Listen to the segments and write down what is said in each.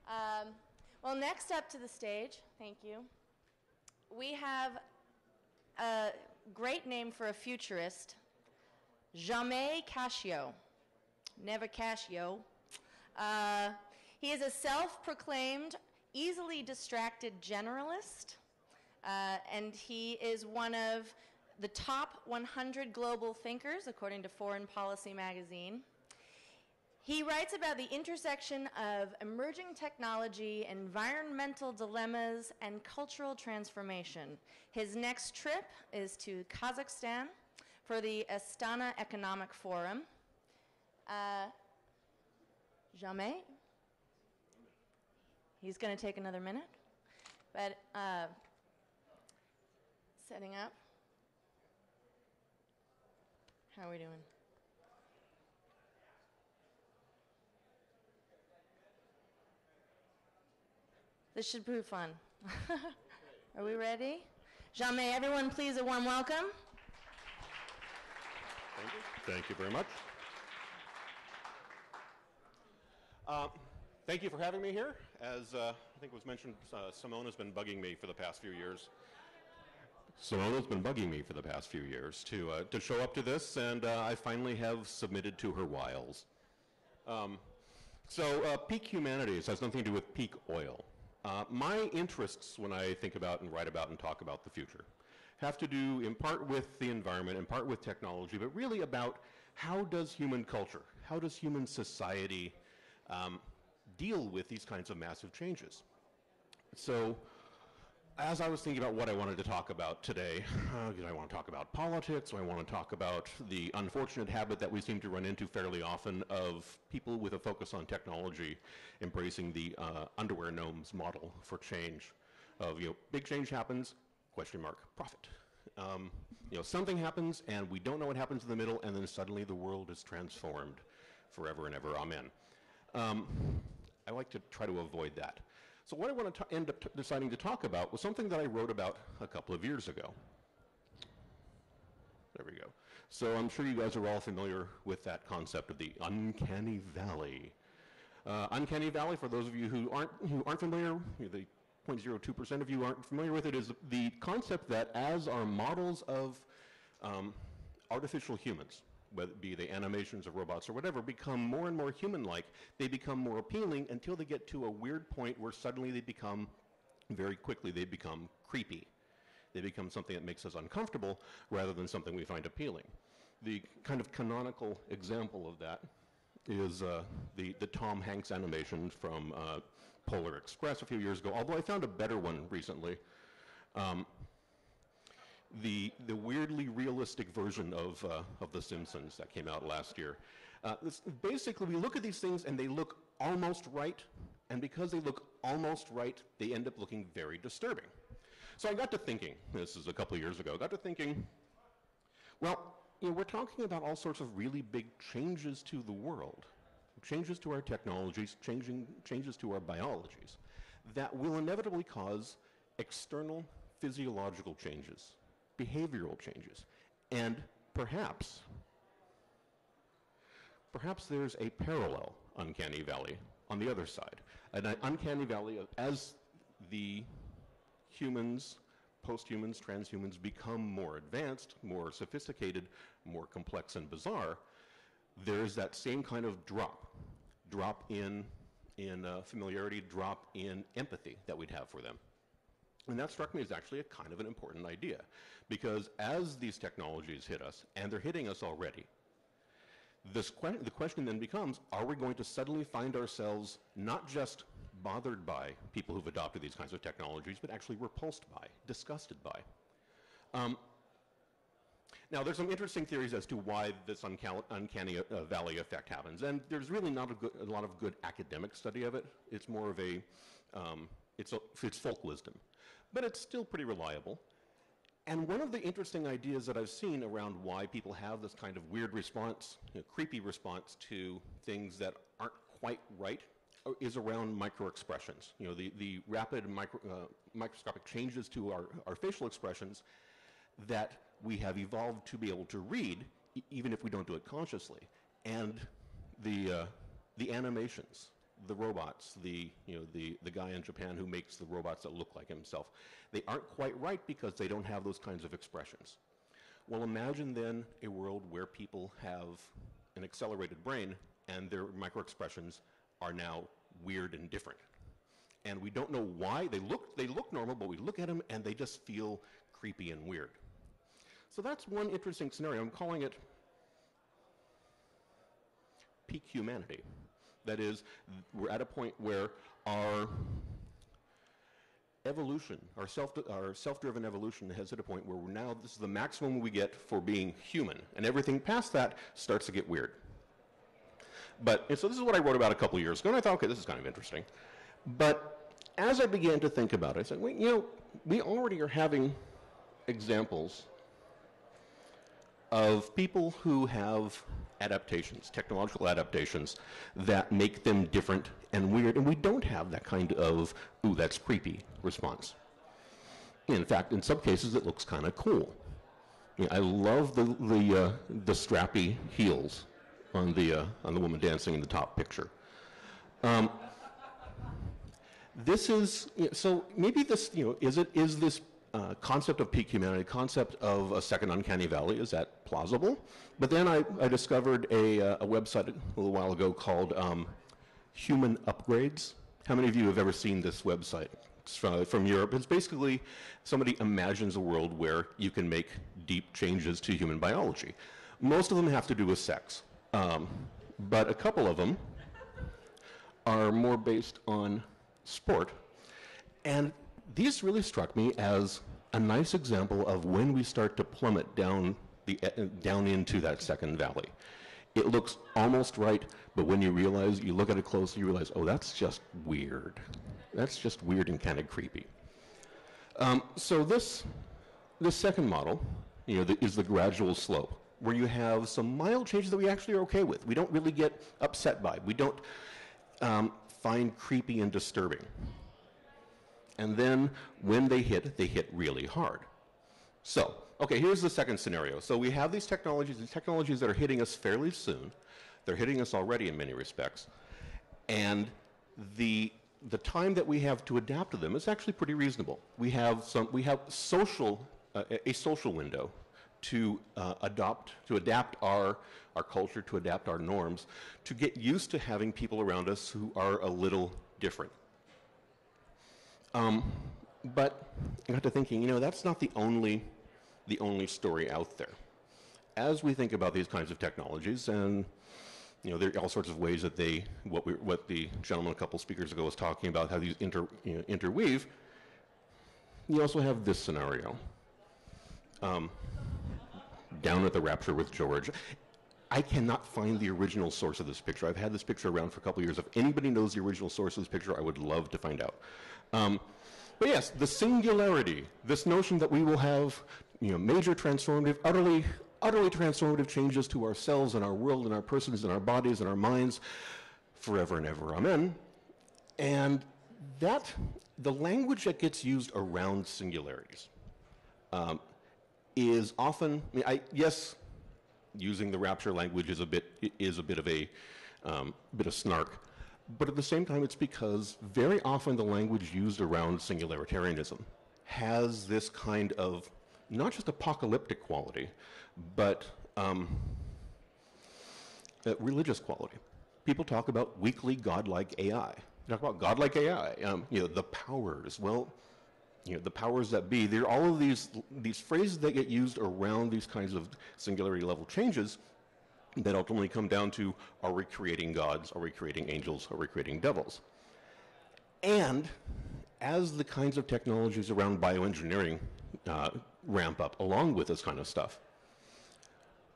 Well, next up to the stage, thank you, we have a great name for a futurist, Jamais Cascio. Never Cascio. He is a self-proclaimed, easily distracted generalist, and he is one of the top 100 global thinkers, according to Foreign Policy magazine. He writes about the intersection of emerging technology, environmental dilemmas, and cultural transformation. His next trip is to Kazakhstan for the Astana Economic Forum. Jamais? He's going to take another minute. But setting up. How are we doing? This should prove fun. Are we ready? Jamais, everyone please a warm welcome. Thank you. Thank you very much. Thank you for having me here. As I think was mentioned, Simone has been bugging me for the past few years. Simona's been bugging me for the past few years to show up to this, and I finally have submitted to her wiles. Peak humanities has nothing to do with peak oil. My interests when I think about and write about and talk about the future have to do in part with the environment, in part with technology, but really about how does human culture, how does human society deal with these kinds of massive changes. So as I was thinking about what I wanted to talk about today, I want to talk about politics, I want to talk about the unfortunate habit that we seem to run into fairly often of people with a focus on technology embracing the underwear gnomes model for change of, big change happens, question mark, profit. Something happens and we don't know what happens in the middle, and then suddenly the world is transformed forever and ever, amen. I like to try to avoid that. So what I want to end up deciding to talk about was something that I wrote about a couple of years ago. There we go. So I'm sure you guys are all familiar with that concept of the Uncanny Valley. Uncanny Valley, for those of you who aren't familiar, the 0.02% of you aren't familiar with it, is the concept that as our models of artificial humans, whether it be the animations of robots or whatever, become more and more human-like, they become more appealing until they get to a weird point where suddenly they become, very quickly, they become creepy. They become something that makes us uncomfortable rather than something we find appealing. The kind of canonical example of that is the Tom Hanks animation from Polar Express a few years ago, although I found a better one recently. The weirdly realistic version of The Simpsons that came out last year. Basically, we look at these things and they look almost right, and because they look almost right, they end up looking very disturbing. So I got to thinking, this is a couple of years ago, got to thinking, well, we're talking about all sorts of really big changes to the world, changes to our technologies, changes to our biologies, that will inevitably cause external physiological changes, behavioral changes, and perhaps there's a parallel uncanny valley on the other side. An uncanny valley as the humans, post-humans, transhumans become more advanced, more sophisticated, more complex and bizarre, there's that same kind of drop in familiarity, drop in empathy that we'd have for them. And that struck me as actually a kind of an important idea, because as these technologies hit us, and they're hitting us already, the question then becomes, are we going to suddenly find ourselves not just bothered by people who've adopted these kinds of technologies, but actually repulsed by, disgusted by? Now, there's some interesting theories as to why this uncanny valley effect happens, and there's really not a lot of good academic study of it. It's more of it's folk wisdom, but it's still pretty reliable. And one of the interesting ideas that I've seen around why people have this kind of weird response, creepy response to things that aren't quite right, is around microexpressions. The rapid microscopic changes to our facial expressions that we have evolved to be able to read, even if we don't do it consciously. And the animations the robots, the guy in Japan who makes the robots that look like himself. They aren't quite right because they don't have those kinds of expressions. Well, imagine then a world where people have an accelerated brain and their microexpressions are now weird and different. And we don't know why. They look normal, but we look at them and they just feel creepy and weird. So that's one interesting scenario. I'm calling it peak humanity. That is, we're at a point where our evolution, our self-driven evolution has hit a point where this is the maximum we get for being human, and everything past that starts to get weird. And so this is what I wrote about a couple years ago, and I thought, okay, this is kind of interesting. But as I began to think about it, I said, well, we already are having examples of people who have adaptations, technological adaptations, that make them different and weird, and we don't have that kind of, ooh, that's creepy response. In fact, in some cases, it looks kind of cool. I love the strappy heels on the woman dancing in the top picture. This is, so maybe this, is this concept of peak humanity, concept of a second Uncanny Valley, is that plausible? But then I discovered a website a little while ago called Human Upgrades. How many of you have ever seen this website? It's from Europe. It's basically somebody imagines a world where you can make deep changes to human biology. Most of them have to do with sex, but a couple of them are more based on sport. And these really struck me as a nice example of when we start to plummet down into that second valley. It looks almost right, but when you look at it closely, you realize, oh, that's just weird. That's just weird and kind of creepy. So this second model, is the gradual slope, where you have some mild changes that we actually are okay with. We don't really get upset by. We don't find creepy and disturbing. And then when they hit really hard. So, okay, here's the second scenario. So we have these technologies that are hitting us fairly soon. They're hitting us already in many respects. And the time that we have to adapt to them is actually pretty reasonable. We have a social window to adapt our culture, to adapt our norms, to get used to having people around us who are a little different. But I got to thinking, that's not the only story out there. As we think about these kinds of technologies, and there are all sorts of ways that what the gentleman a couple speakers ago was talking about, how these interweave. You also have this scenario. Down at the Rapture with George. I cannot find the original source of this picture. I've had this picture around for a couple of years. If anybody knows the original source of this picture, I would love to find out. But yes, the singularity, this notion that we will have major transformative, utterly transformative changes to ourselves and our world and our persons and our bodies and our minds forever and ever, amen. And that, the language that gets used around singularities is often, yes, using the rapture language is a bit of a bit of snark, but at the same time, it's because very often the language used around singularitarianism has this kind of not just apocalyptic quality, but religious quality. People talk about weakly godlike AI. They talk about godlike AI. The powers. Well, the powers that be. There are all of these phrases that get used around these kinds of singularity level changes that ultimately come down to, are we creating gods? Are we creating angels? Are we creating devils? And as the kinds of technologies around bioengineering ramp up along with this kind of stuff,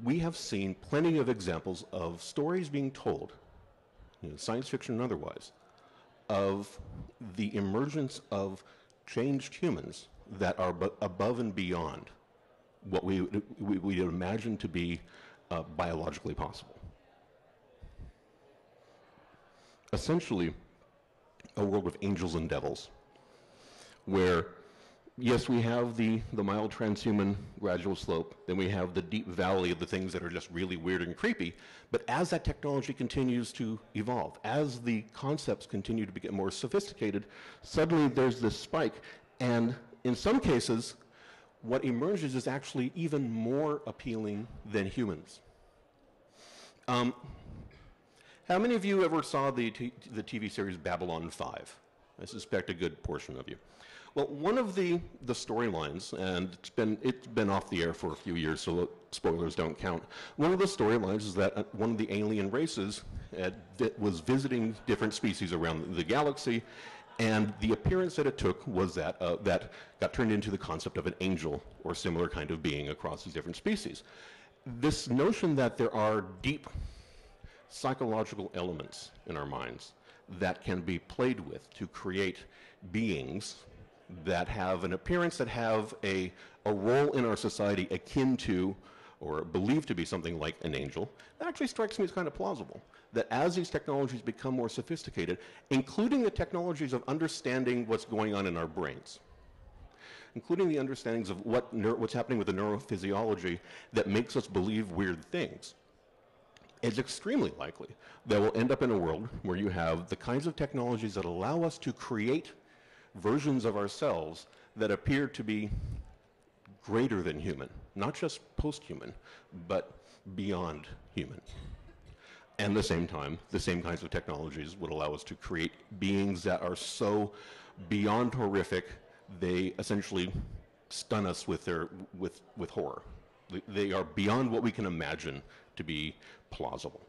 we have seen plenty of examples of stories being told, science fiction and otherwise, of the emergence of changed humans that are above and beyond what we would imagine to be biologically possible. Essentially, a world of angels and devils, where yes, we have the mild transhuman gradual slope, then we have the deep valley of the things that are just really weird and creepy, but as that technology continues to evolve, as the concepts continue to get more sophisticated, suddenly there's this spike, and in some cases, what emerges is actually even more appealing than humans. How many of you ever saw the TV series Babylon 5? I suspect a good portion of you. Well, one of the storylines, and it's been off the air for a few years, so spoilers don't count. One of the storylines is that one of the alien races was visiting different species around the galaxy, and the appearance that it took was that got turned into the concept of an angel or similar kind of being across these different species. This notion that there are deep psychological elements in our minds that can be played with to create beings that have an appearance, that have a role in our society akin to or believed to be something like an angel, that actually strikes me as kind of plausible. That as these technologies become more sophisticated, including the technologies of understanding what's going on in our brains, including the understandings of what's happening with the neurophysiology that makes us believe weird things, it's extremely likely that we'll end up in a world where you have the kinds of technologies that allow us to create versions of ourselves that appear to be greater than human, not just post-human, but beyond human. And at the same time, the same kinds of technologies would allow us to create beings that are so beyond horrific, they essentially stun us with horror. They are beyond what we can imagine to be plausible.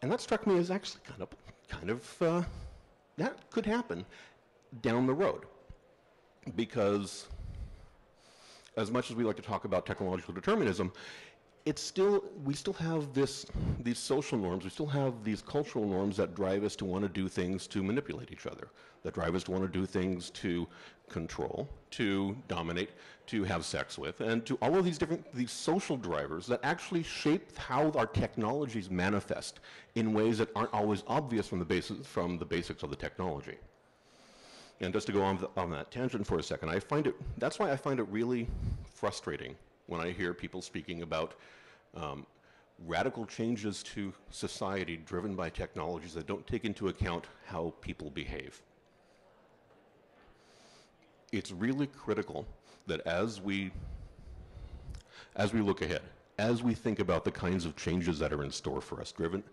And that struck me as actually kind of that could happen down the road. Because as much as we like to talk about technological determinism, we still have these social norms, we still have these cultural norms that drive us to want to do things to manipulate each other, that drive us to want to do things to control, to dominate, to have sex with, and to all of these social drivers that actually shape how our technologies manifest in ways that aren't always obvious from the basics of the technology. And just to go on that tangent for a second, that's why I find it really frustrating when I hear people speaking about radical changes to society driven by technologies that don't take into account how people behave. It's really critical that as we look ahead, as we think about the kinds of changes that are in store for us, driven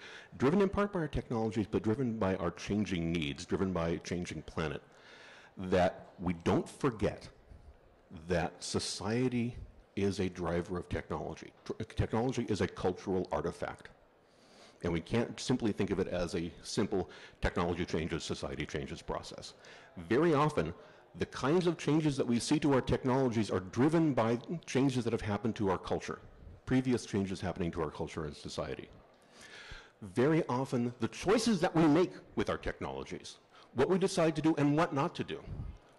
in part by our technologies, but driven by our changing needs, driven by a changing planet, that we don't forget that society is a driver of technology. Technology is a cultural artifact. And we can't simply think of it as a simple technology changes, society changes process. Very often, the kinds of changes that we see to our technologies are driven by changes that have happened to our culture, previous changes happening to our culture and society. Very often, the choices that we make with our technologies, what we decide to do and what not to do,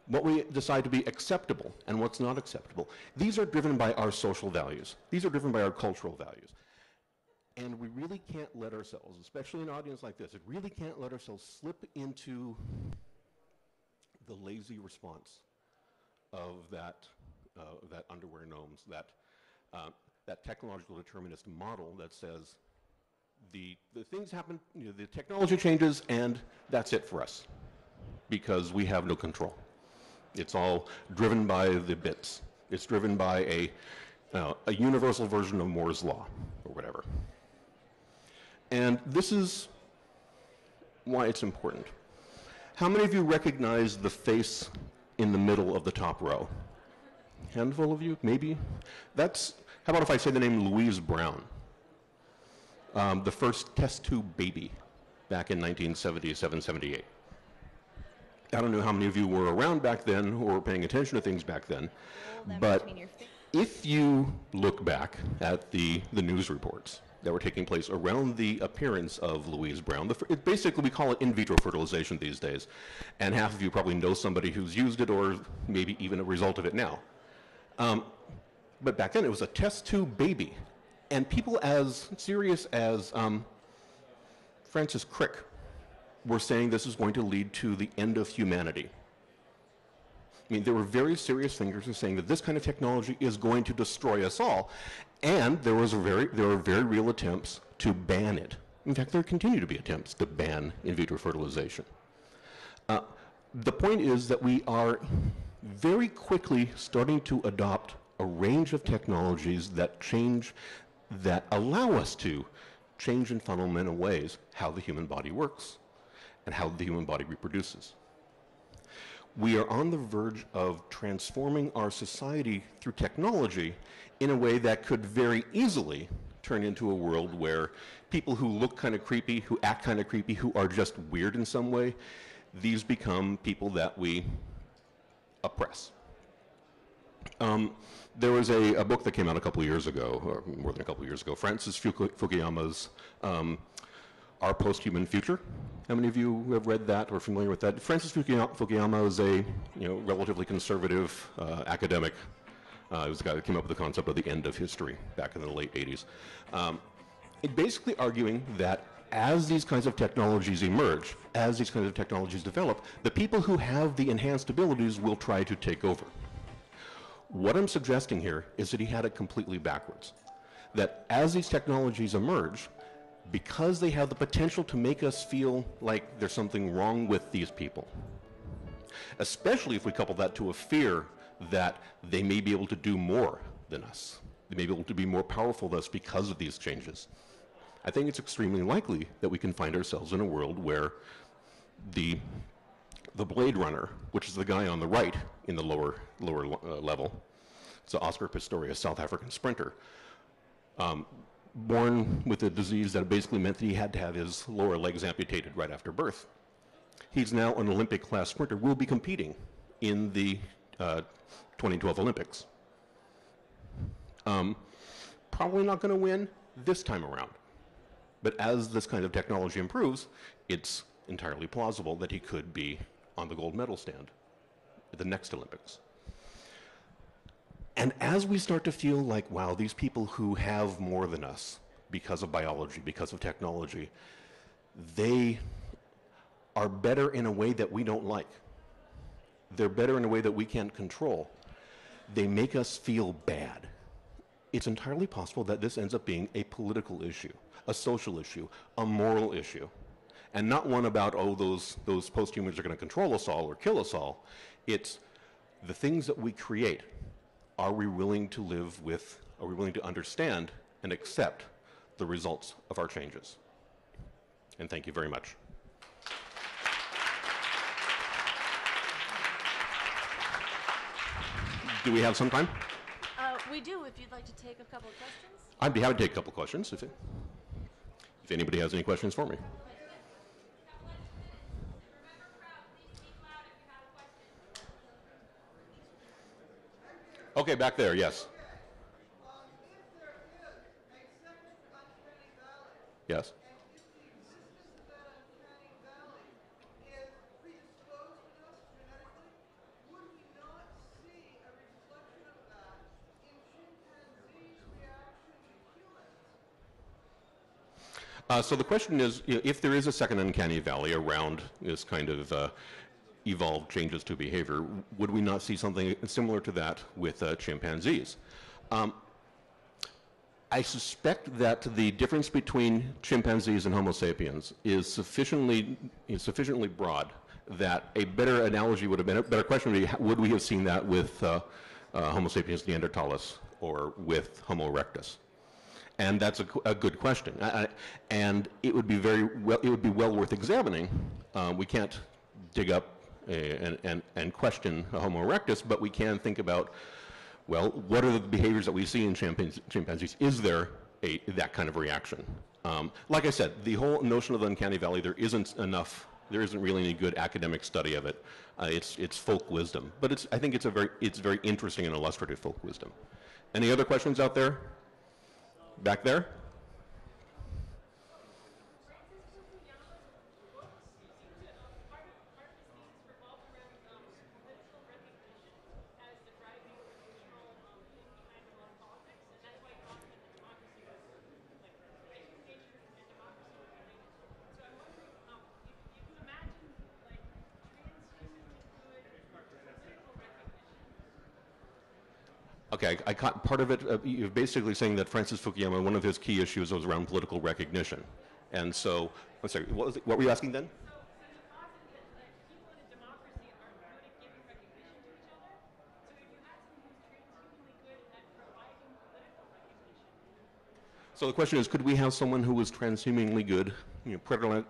what we decide to be acceptable and what's not acceptable, these are driven by our social values. These are driven by our cultural values. And we really can't let ourselves, especially in an audience like this, we really can't let ourselves slip into the lazy response of that underwear gnomes, that technological determinist model that says the things happen, the technology changes, and that's it for us, because we have no control. It's all driven by the bits. It's driven by a universal version of Moore's law, or whatever. And this is why it's important. How many of you recognize the face in the middle of the top row? Handful of you, maybe? How about if I say the name Louise Brown? The first test tube baby back in 1977, 78. I don't know how many of you were around back then or were paying attention to things back then, but if you look back at the news reports that were taking place around the appearance of Louise Brown, basically we call it in vitro fertilization these days, and half of you probably know somebody who's used it or maybe even a result of it now. But back then it was a test tube baby, and people as serious as Francis Crick were saying this is going to lead to the end of humanity. I mean, there were very serious thinkers who were saying that this kind of technology is going to destroy us all, and there were very real attempts to ban it. In fact, there continue to be attempts to ban in vitro fertilization. The point is that we are very quickly starting to adopt a range of technologies that allow us to change in fundamental ways how the human body works and how the human body reproduces. We are on the verge of transforming our society through technology in a way that could very easily turn into a world where people who look kind of creepy, who act kind of creepy, who are just weird in some way, these become people that we oppress. There was a book that came out a couple of years ago, or more than a couple of years ago, Francis Fukuyama's Our Post-Human Future. How many of you have read that or are familiar with that? Francis Fukuyama is a relatively conservative academic. He was the guy that came up with the concept of the end of history back in the late 80s. Basically arguing that as these kinds of technologies emerge, as these kinds of technologies develop, the people who have the enhanced abilities will try to take over. What I'm suggesting here is that he had it completely backwards. That as these technologies emerge, because they have the potential to make us feel like there's something wrong with these people, especially if we couple that to a fear that they may be able to do more than us, they may be able to be more powerful than us because of these changes, I think it's extremely likely that we can find ourselves in a world where the Blade Runner, which is the guy on the right in the lower level, it's Oscar Pistorius, South African sprinter, born with a disease that basically meant that he had to have his lower legs amputated right after birth. He's now an Olympic-class sprinter, will be competing in the 2012 Olympics. Probably not going to win this time around. But as this kind of technology improves, it's entirely plausible that he could be on the gold medal stand at the next Olympics. And as we start to feel like, wow, these people who have more than us because of biology, because of technology, they are better in a way that we don't like. They're better in a way that we can't control. They make us feel bad. It's entirely possible that this ends up being a political issue, a social issue, a moral issue, and not one about, oh, those posthumans are going to control us all or kill us all. It's the things that we create. Are we willing to live with, are we willing to understand and accept the results of our changes? And thank you very much. Do we have some time? We do, if you'd like to take a couple of questions. I'd be happy to take a couple of questions if anybody has any questions for me. Okay, back there, yes. If there is a second Uncanny Valley, Yes. and if the existence of that Uncanny Valley is predisposed to us genetically, would we not see a reflection of that in chimpanzees' reaction to humans? So the question is, if there is a second Uncanny Valley around this kind of evolved changes to behavior, would we not see something similar to that with chimpanzees? I suspect that the difference between chimpanzees and Homo sapiens is sufficiently broad that a better analogy would have been, a better question would be, would we have seen that with Homo sapiens neanderthalis or with Homo erectus? And that's a good question, and it would be well worth examining. We can't dig up and question Homo erectus, but we can think about, well, what are the behaviors that we see in chimpanzees? Is there that kind of reaction? Like I said, the whole notion of the Uncanny Valley, there isn't really any good academic study of it. It's folk wisdom, but I think it's very interesting and illustrative folk wisdom. Any other questions out there? Back there? Okay, I caught part of it. You're basically saying that Francis Fukuyama, one of his key issues was around political recognition. And so, I'm sorry, what were you asking then? So the question is, could we have someone who was transhumanly good,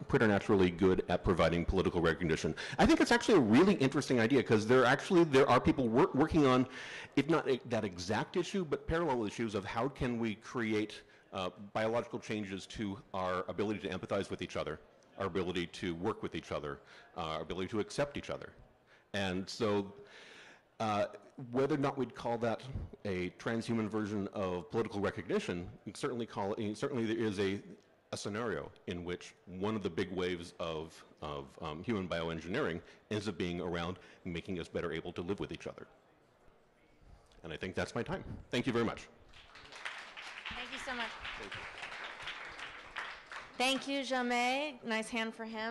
preternaturally good at providing political recognition? I think it's actually a really interesting idea because there are people working on, if not that exact issue, but parallel issues of how can we create biological changes to our ability to empathize with each other, our ability to work with each other, our ability to accept each other. And so whether or not we'd call that a transhuman version of political recognition, certainly there is a scenario in which one of the big waves of human bioengineering ends up being around making us better able to live with each other. And I think that's my time. Thank you very much. Thank you so much. Thank you, Jamais. Nice hand for him.